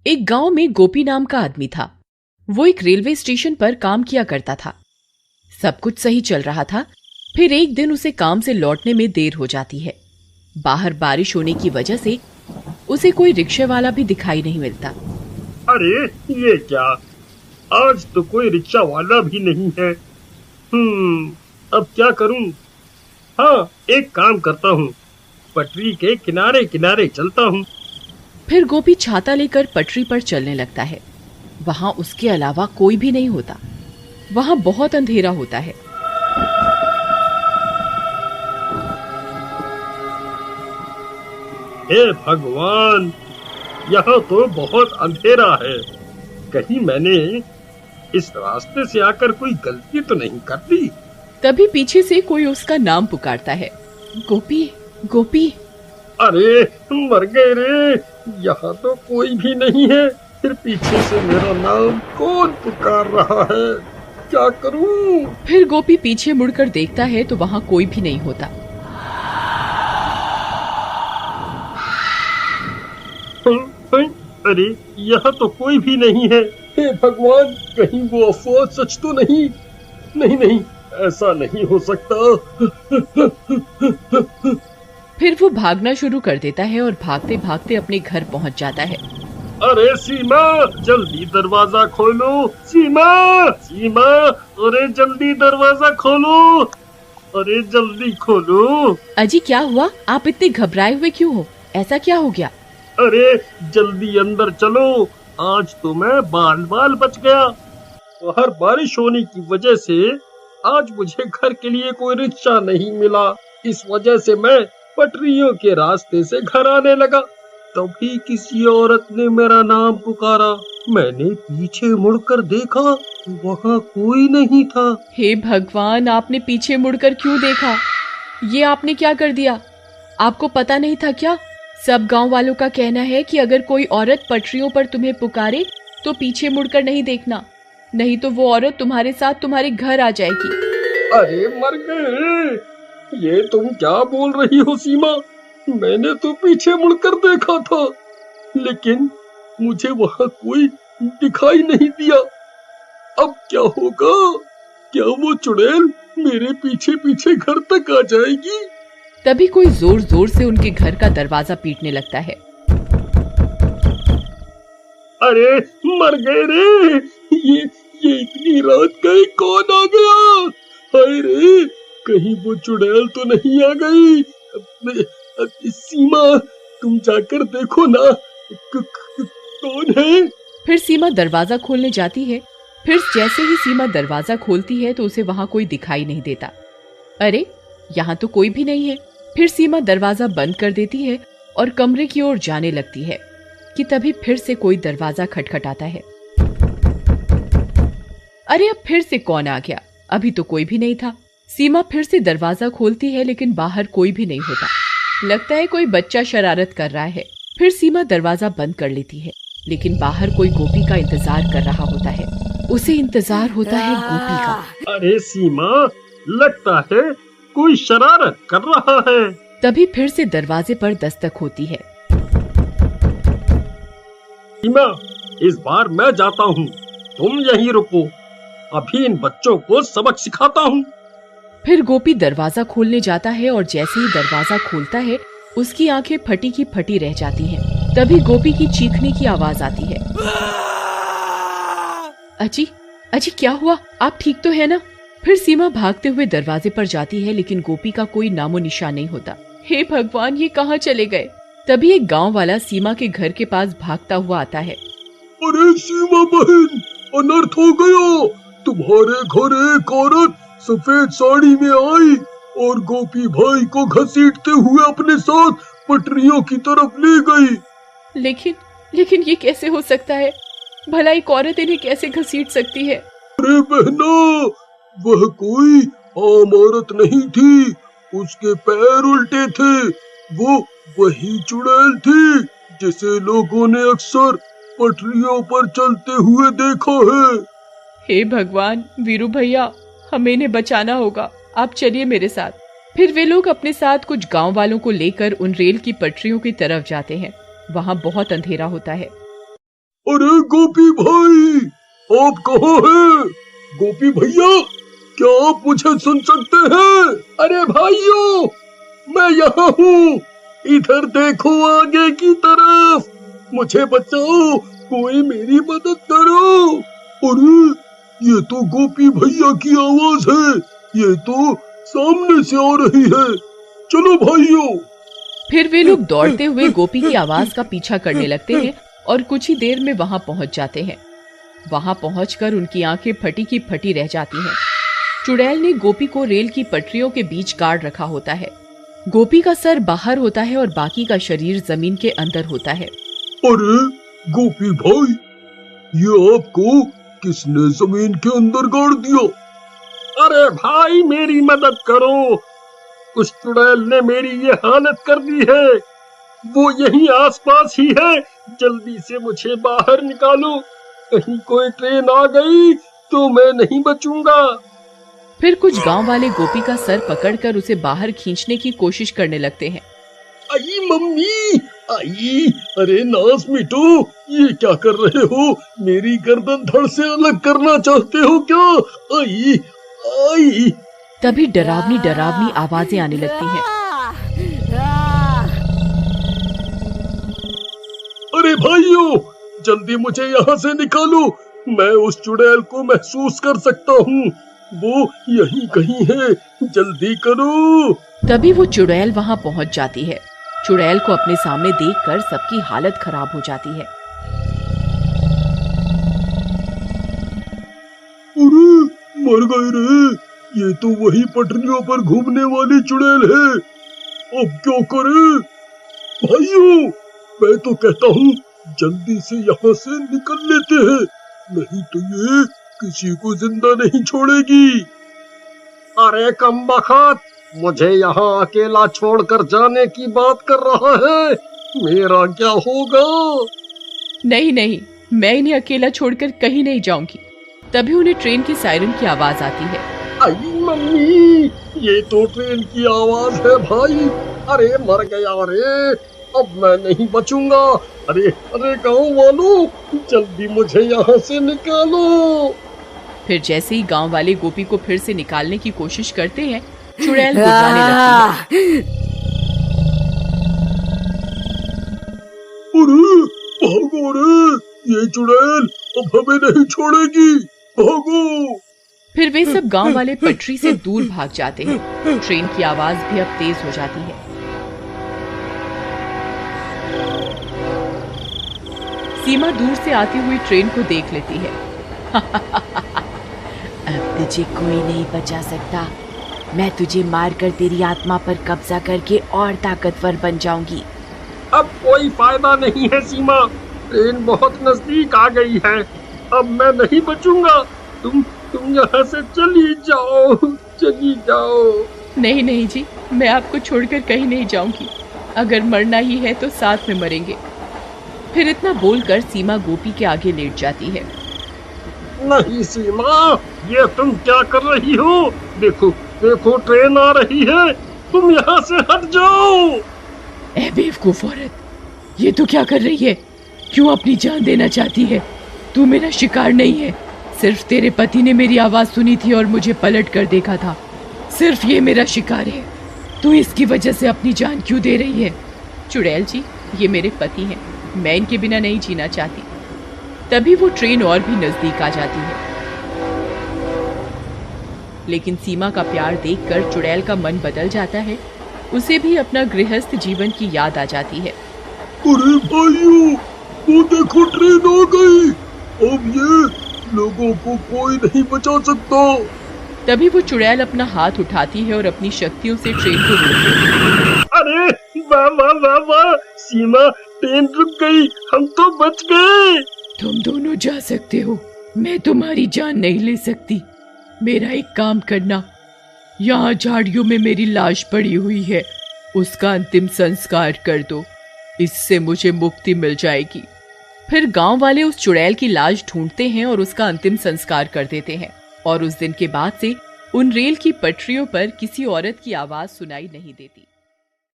एक गांव में गोपी नाम का आदमी था। वो एक रेलवे स्टेशन पर काम किया करता था। सब कुछ सही चल रहा था। फिर एक दिन उसे काम से लौटने में देर हो जाती है। बाहर बारिश होने की वजह से उसे कोई रिक्शे वाला भी दिखाई नहीं मिलता। अरे ये क्या, आज तो कोई रिक्शा वाला भी नहीं है। अब क्या करूं? हाँ, एक काम करता हूँ, पटरी के किनारे किनारे चलता हूँ। फिर गोपी छाता लेकर पटरी पर चलने लगता है। वहां उसके अलावा कोई भी नहीं होता। वहां बहुत अंधेरा होता है। हे भगवान, यहाँ तो बहुत अंधेरा है। कहीं मैंने इस रास्ते से आकर कोई गलती तो नहीं कर दी? तभी पीछे से कोई उसका नाम पुकारता है, गोपी गोपी। अरे मर गए रे, यहाँ तो कोई भी नहीं है। फिर पीछे से मेरा नाम कौन पुकार रहा है? क्या करूं? फिर गोपी पीछे मुड़कर देखता है तो वहां कोई भी नहीं होता। अरे यहाँ तो कोई भी नहीं है। हे भगवान, कहीं वो अफवाह सच तो नहीं? नहीं नहीं, ऐसा नहीं हो सकता। फिर वो भागना शुरू कर देता है और भागते भागते अपने घर पहुंच जाता है। अरे सीमा, जल्दी दरवाजा खोलो। सीमा सीमा, अरे जल्दी दरवाजा खोलो। अरे जल्दी खोलो। अजी क्या हुआ? आप इतने घबराए हुए क्यों हो? ऐसा क्या हो गया? अरे जल्दी अंदर चलो, आज तो मैं बाल बाल बच गया। बाहर बारिश होने की वजह से आज मुझे घर के लिए कोई रिक्शा नहीं मिला। इस वजह से मैं पटरियों के रास्ते से घर आने लगा। तभी किसी औरत ने मेरा नाम पुकारा। मैंने पीछे मुड़कर देखा, वहाँ कोई नहीं था। हे भगवान, आपने पीछे मुड़कर क्यों देखा? ये आपने क्या कर दिया? आपको पता नहीं था क्या? सब गांव वालों का कहना है कि अगर कोई औरत पटरियों पर तुम्हें पुकारे तो पीछे मुड़कर नहीं देखना, नहीं तो वो औरत तुम्हारे साथ तुम्हारे घर आ जाएगी। अरे मर गए, ये तुम क्या बोल रही हो सीमा? मैंने तो पीछे मुड़कर देखा था, लेकिन मुझे वहाँ कोई दिखाई नहीं दिया। अब क्या होगा? क्या वो चुड़ैल मेरे पीछे पीछे घर तक आ जाएगी? तभी कोई जोर जोर से उनके घर का दरवाजा पीटने लगता है। अरे मर गए रे, ये इतनी रात गए कौन आ गया? हाय रे, कहीं वो चुड़ैल तो नहीं आ गई? सीमा, तुम जाकर देखो ना, कौन है? फिर सीमा दरवाजा खोलने जाती है। फिर जैसे ही सीमा दरवाजा खोलती है तो उसे वहां कोई दिखाई नहीं देता। अरे यहाँ तो कोई भी नहीं है। फिर सीमा दरवाजा बंद कर देती है और कमरे की ओर जाने लगती है कि तभी फिर से कोई दरवाजा खटखटाता है। अरे अब फिर से कौन आ गया? अभी तो कोई भी नहीं था। सीमा फिर से दरवाजा खोलती है लेकिन बाहर कोई भी नहीं होता। लगता है कोई बच्चा शरारत कर रहा है। फिर सीमा दरवाजा बंद कर लेती है, लेकिन बाहर कोई गोपी का इंतजार कर रहा होता है। उसे इंतजार होता है गोपी का। अरे सीमा, लगता है कोई शरारत कर रहा है। तभी फिर से दरवाजे पर दस्तक होती है। सीमा, इस बार मैं जाता हूँ, तुम यहीं रुको। अभी इन बच्चों को सबक सिखाता हूँ। फिर गोपी दरवाजा खोलने जाता है और जैसे ही दरवाजा खोलता है उसकी आंखें फटी की फटी रह जाती हैं। तभी गोपी की चीखने की आवाज आती है। अजी अजी क्या हुआ? आप ठीक तो है ना? फिर सीमा भागते हुए दरवाजे पर जाती है, लेकिन गोपी का कोई नामो निशान नहीं होता। हे भगवान, ये कहाँ चले गए? तभी एक गांव वाला सीमा के घर के पास भागता हुआ आता है। अरे सीमा बहन, अनर्थ हो गया। तुम्हारे घर एक औरत सफेद साड़ी में आई और गोपी भाई को घसीटते हुए अपने साथ पटरियों की तरफ ले गई। लेकिन ये कैसे हो सकता है? भला एक औरत इन्हें कैसे घसीट सकती है? अरे बहना, वह कोई आम औरत नहीं थी, उसके पैर उल्टे थे। वो वही चुड़ैल थी जिसे लोगों ने अक्सर पटरियों पर चलते हुए देखा है। हे भगवान, वीरू भैया, हमें इन्हें बचाना होगा। आप चलिए मेरे साथ। फिर वे लोग अपने साथ कुछ गांव वालों को लेकर उन रेल की पटरियों की तरफ जाते हैं। वहां बहुत अंधेरा होता है। अरे गोपी भाई, आप कहाँ हैं? गोपी भैया, क्या आप मुझे सुन सकते हैं? अरे भाइयों, मैं यहाँ हूँ, इधर देखो आगे की तरफ, मुझे बचाओ, कोई मेरी मदद करो। अरे ये तो गोपी भैया की आवाज है, ये तो सामने से आ रही है, चलो भाइयों। फिर वे लोग दौड़ते हुए गोपी की आवाज का पीछा करने लगते हैं और कुछ ही देर में वहां पहुंच जाते हैं। वहां पहुंचकर उनकी आंखें फटी की फटी रह जाती हैं। चुड़ैल ने गोपी को रेल की पटरियों के बीच गाड़ रखा होता है। गोपी का सर बाहर होता है और बाकी का शरीर जमीन के अंदर होता है। अरे गोपी भाई, ये आपको किसने जमीन के अंदर गाड़ दिया? अरे भाई, मेरी मदद करो, उस चुड़ैल ने मेरी ये हालत कर दी है, वो यहीं आसपास ही है, जल्दी से मुझे बाहर निकालो, कहीं कोई ट्रेन आ गई तो मैं नहीं बचूंगा। फिर कुछ गांव वाले गोपी का सर पकड़कर उसे बाहर खींचने की कोशिश करने लगते हैं। आई मम्मी, आई, अरे नास मिटो, ये क्या कर रहे हो? मेरी गर्दन धड़ से अलग करना चाहते हो क्या? आई आई। तभी डरावनी डरावनी आवाजें आने लगती हैं। अरे भाइयों, जल्दी मुझे यहाँ से निकालो, मैं उस चुड़ैल को महसूस कर सकता हूँ, वो यहीं कहीं है, जल्दी करो। तभी वो चुड़ैल वहाँ पहुँच जाती है। चुड़ैल को अपने सामने देखकर सबकी हालत खराब हो जाती है। अरे मर गए रे, ये तो वही पटरियों पर घूमने वाली चुड़ैल है, अब क्या करें? भाइयों, मैं तो कहता हूँ जल्दी से यहाँ से निकल लेते हैं, नहीं तो ये किसी को जिंदा नहीं छोड़ेगी। अरे कमबख्त, मुझे यहाँ अकेला छोड़कर जाने की बात कर रहा है, मेरा क्या होगा? नहीं नहीं, मैं इन्हें अकेला छोड़कर कहीं नहीं जाऊंगी। तभी उन्हें ट्रेन की सायरन की आवाज आती है। आई मम्मी, ये तो ट्रेन की आवाज है भाई, अरे मर गया रे, अब मैं नहीं बचूंगा। अरे अरे गाँव वालों, जल्दी मुझे यहाँ से निकालो। फिर जैसे ही गांव वाले गोपी को फिर से निकालने की कोशिश करते हैं, चुड़ैल गुर्राने लगती है। अरे भागो रे, ये चुड़ैल अब हमें नहीं छोड़ेगी, भागो। फिर वे सब गांव वाले पटरी से दूर भाग जाते हैं। ट्रेन की आवाज भी अब तेज हो जाती है। सीमा दूर से आती हुई ट्रेन को देख लेती है। अब तुझे कोई नहीं बचा सकता, मैं तुझे मारकर तेरी आत्मा पर कब्जा करके और ताकतवर बन जाऊंगी। अब कोई फायदा नहीं है सीमा, ट्रेन बहुत नजदीक आ गई है, अब मैं नहीं बचूंगा, तुम यहाँ से चली जाओ, चली जाओ। नहीं नहीं जी, मैं आपको छोड़कर कहीं नहीं जाऊंगी, अगर मरना ही है तो साथ में मरेंगे। फिर इतना बोलकर सीमा गोपी के आगे लेट जाती है। नहीं सीमा, ये तुम क्या कर रही हो? देखो देखो, ट्रेन आ रही है, तुम यहाँ से हट जाओ। ए बेवकूफ औरत, ये तो क्या कर रही है? क्यों अपनी जान देना चाहती है? तू मेरा शिकार नहीं है, सिर्फ तेरे पति ने मेरी आवाज सुनी थी और मुझे पलट कर देखा था, सिर्फ ये मेरा शिकार है। तू इसकी वजह से अपनी जान क्यों दे रही है? चुड़ैल जी, ये मेरे पति हैं, मैं इनके बिना नहीं जीना चाहती। तभी वो ट्रेन और भी नजदीक आ जाती है। लेकिन सीमा का प्यार देखकर चुड़ैल का मन बदल जाता है, उसे भी अपना गृहस्थ जीवन की याद आ जाती है। अरे भाइयों, वो देखो ट्रेन आ गई, अब ये लोगों को कोई नहीं बचा सकता। तभी वो चुड़ैल अपना हाथ उठाती है और अपनी शक्तियों से ट्रेन को रोकती है। अरे वाह वाह वाह वाह, सीमा, ट्रेन रुक गई, हम तो बच गए। तुम दोनों जा सकते हो, मैं तुम्हारी जान नहीं ले सकती। मेरा एक काम करना, यहाँ झाड़ियों में मेरी लाश पड़ी हुई है, उसका अंतिम संस्कार कर दो, इससे मुझे मुक्ति मिल जाएगी। फिर गांव वाले उस चुड़ैल की लाश ढूंढते हैं और उसका अंतिम संस्कार कर देते हैं। और उस दिन के बाद से उन रेल की पटरियों पर किसी औरत की आवाज सुनाई नहीं देती।